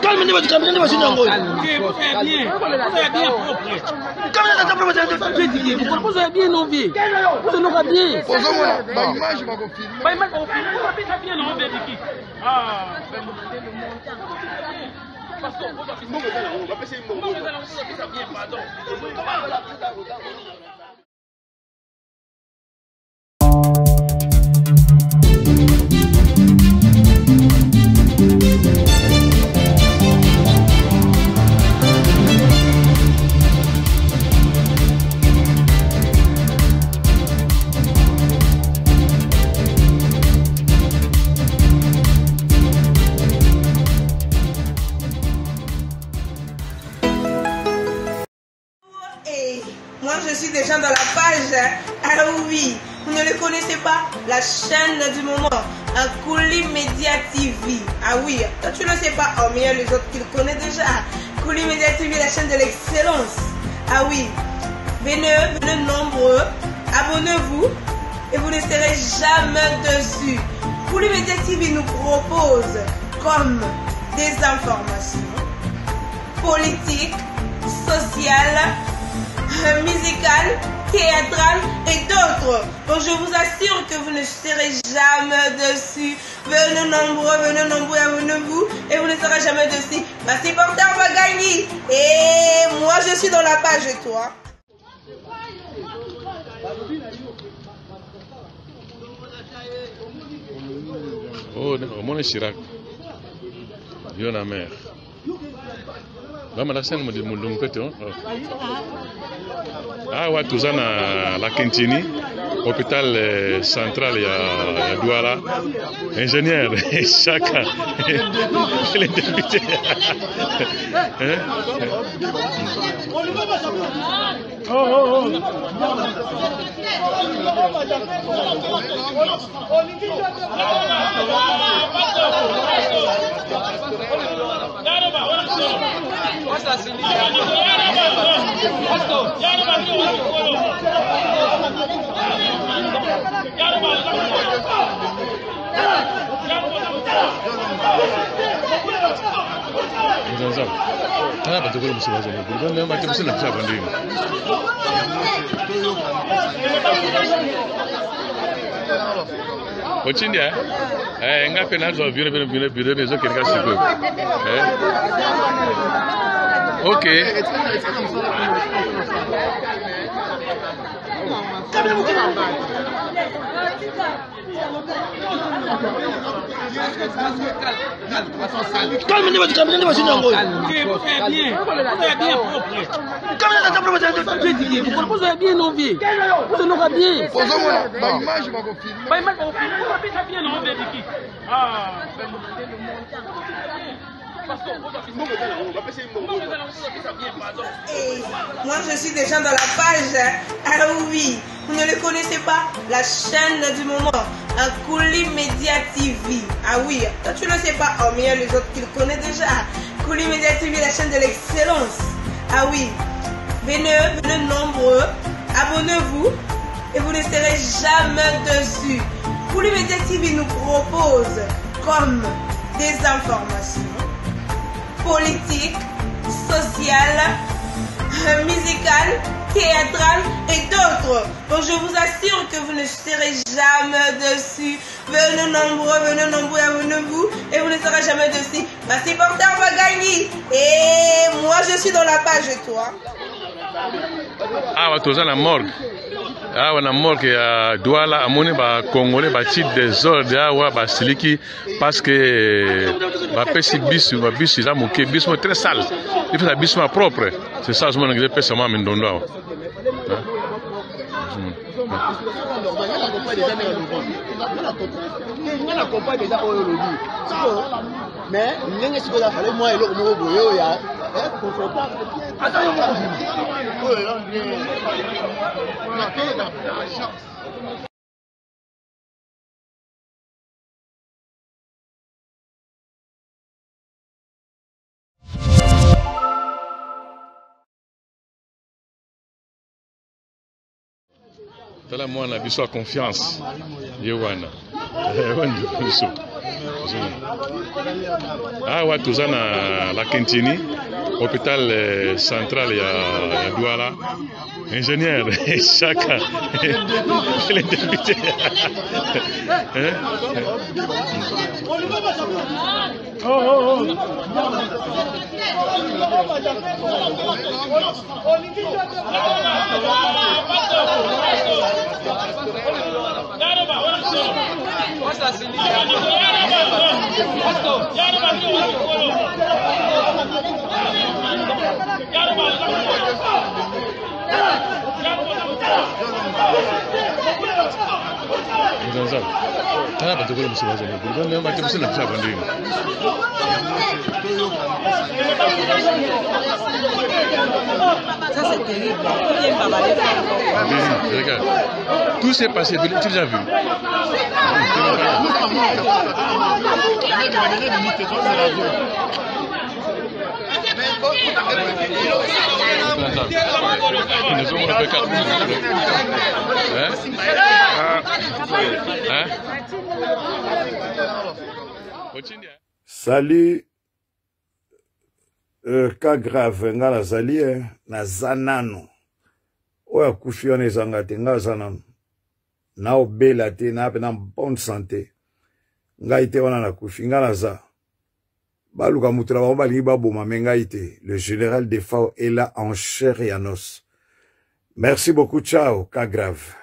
Calme, vous êtes bien enlevé. Vous êtes bien. Moi je suis déjà dans la page. Ah oui, vous ne le connaissez pas, la chaîne du moment, Kouli Media TV. Ah oui, toi tu ne le sais pas, oh mais il y a les autres qui le connaissent déjà. Kouli Media TV, la chaîne de l'excellence. Ah oui, venez nombreux, abonnez-vous et vous ne serez jamais dessus. Kouli Media TV nous propose comme des informations politiques, sociales, musicales, théâtrales et d'autres. Donc je vous assure que vous ne serez jamais dessus. Venez nombreux, abonnez-vous et vous ne serez jamais dessus. Ma supporter va gagner. Et moi je suis dans la page et toi. Oh, mon Chirac. Yo la mère. La scène de mon péton. Ah ouais, tout ça dans la Kentini, hôpital central, il y a Douala, ingénieur, chacun, les députés. Ochindia, nga pena zo bire zo kenga siku. Okay. Calme, vous êtes bien. Vous êtes bien enlevé. Vous êtes Moi je suis déjà dans la page. Ah oui, vous ne le connaissez pas, la chaîne du moment, Kouli Media TV. Ah oui, toi tu ne le sais pas, oh mais il y a les autres qui le connaissent déjà. Kouli Media TV, la chaîne de l'excellence. Ah oui, venez nombreux, abonnez-vous et vous ne serez jamais dessus. Kouli Media TV nous propose comme des informations politiques, sociales, musicales, théâtrales et d'autres. Donc je vous assure que vous ne serez jamais dessus. Venez nombreux, abonnez-vous et vous ne serez jamais dessus. Ma supporter va gagner. Et moi je suis dans la page et toi. Ah, ouais, tout ça la morgue. Ah, on a morgue à Douala, à Moni, bah Congolais, bah titre des ordres, ah ouais, bah Siliki, parce que bah pêche bis, ils ont moqué bis très sale. Il faut un bis propre. C'est ça, je m'en ai fait seulement mais non. Mais n'est-ce que la fallait moi et l'autre mot boyo ya confortable. Tala mwana biso confiance yewana Awa toza na la Kentini, hôpital central ya Douala. Ingénieur Chaka, le député. Ça c'est terrible. Regarde. Tout s'est passé, tu l'as déjà vu. Salut, cas grave, nga nazali na zanano. Oya kufi wana ezanga te nga zanano. Na obela te na pe na bonne santé. Nga ite wana na kufi nga naza. Baluka mutula ba balingi baboma menga ite. Le général de FAO est là en chair et en os. Merci beaucoup, ciao, cas grave.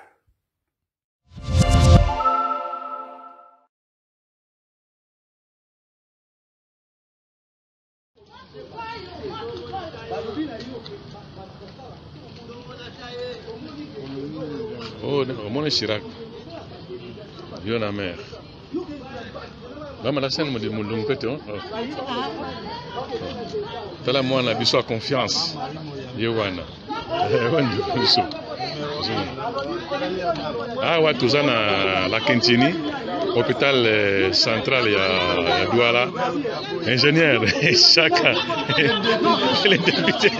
Oh, mon Chirac. Yo na mère. Bama la scène me dit mon pété. Tala moi na biso confiance. Yewana. Awa toza na la Kentini, hôpital central ya Douala. Ingénieur Chaka, le député.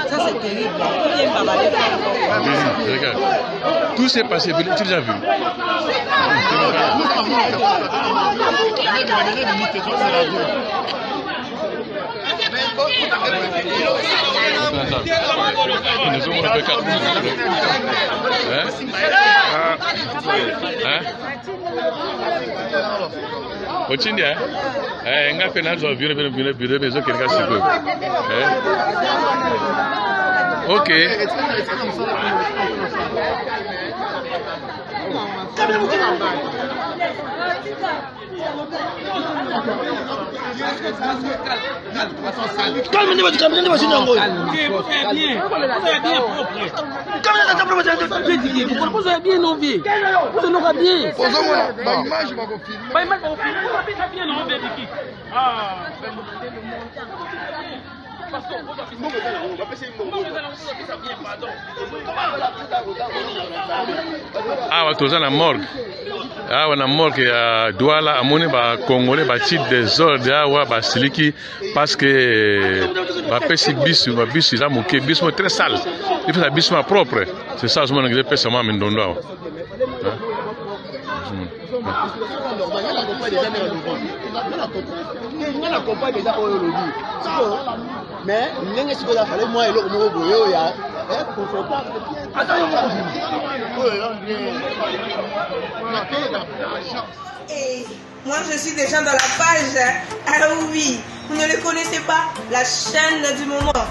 Ça c'est terrible. Regarde. Tout s'est passé, tu l'as déjà vu. Ochindia, nga pena zo vire bezo kelka siko. OK. Vous avez bien envie. Vous l'aurez bien. Awa toza na morgue. Awa na morgue ya Douala amoni ba Congolais ba titre des ordres awa ba siliki parce que ba pesi bisu ba bisu za moke bisu très sale. Il fait la bisu propre. C'est ça ce moment que je pèse moi mindondo awa. Mais ndenge siko la fallait moi eloko moko boyo ya confortable. Et moi je suis déjà dans la page. Ah oui, vous ne le connaissez pas, la chaîne du moment,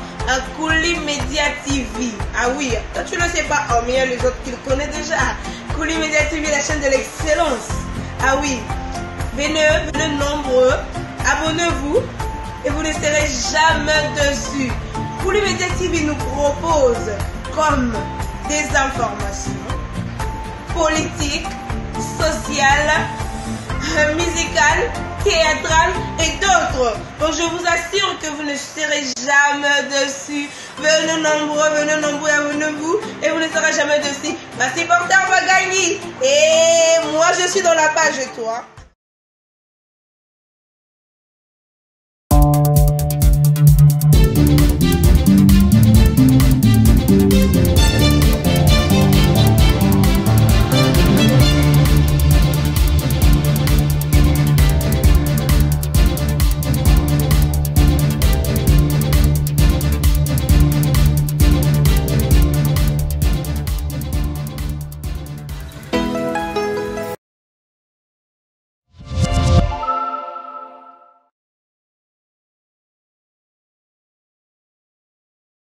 Kouli Media TV. Ah oui, toi tu ne sais pas, oh mais il y a les autres qui le connaissent déjà. Kouli Media TV, la chaîne de l'excellence. Ah oui, venez nombreux, abonnez-vous et vous ne serez jamais dessus. Kouli Media TV nous propose comme des informations politiques, sociales, musicales, théâtrales et d'autres. Donc je vous assure que vous ne serez jamais dessus. Venez nombreux, abonnez-vous et vous ne serez jamais dessus. Ma supporter va gagner. Et moi je suis dans la page et toi.